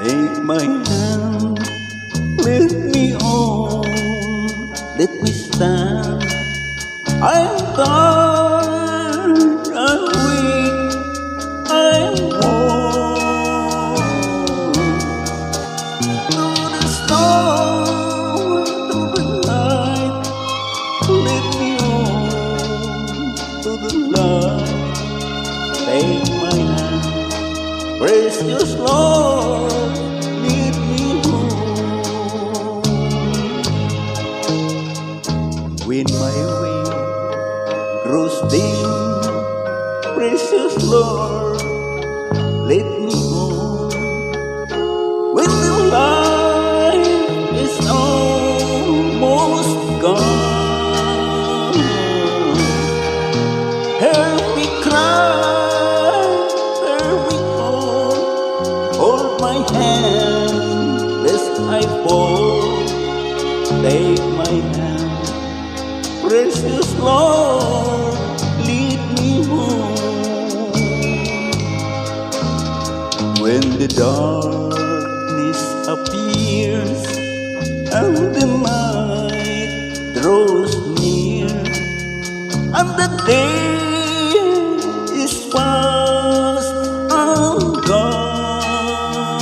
Take my hand, lead me on, let me stand. I'm tired, I'm weak, I'm worn. Through the storm, through the night, lead me on to the light. Take my hand, precious Lord, lead me home. When my way grows dim, precious Lord, lead me home. When the light is almost gone, hear me cry, hear me call. Hold my hand, lest I fall. Take my hand, precious Lord, lead me home. When the darkness appears and the night draws near, and the day is fast and gone,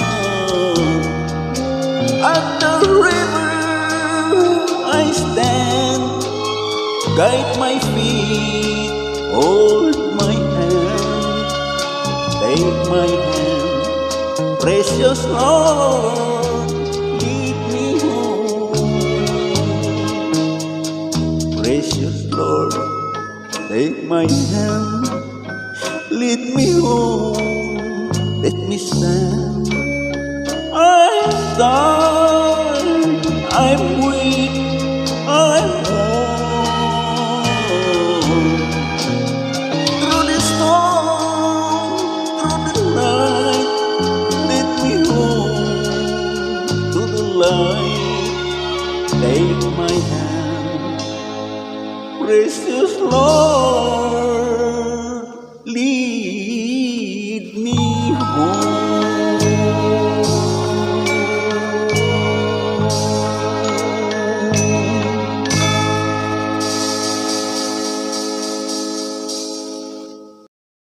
at the river I stand, guide my feet, hold my hand. Take my hand, precious Lord, lead me home. Precious Lord, take my hand, lead me home, let me stand. I'm tired, I'm weak, I'm worn. Through the storm, through the night, lead me home to the light. Take my hand, precious Lord.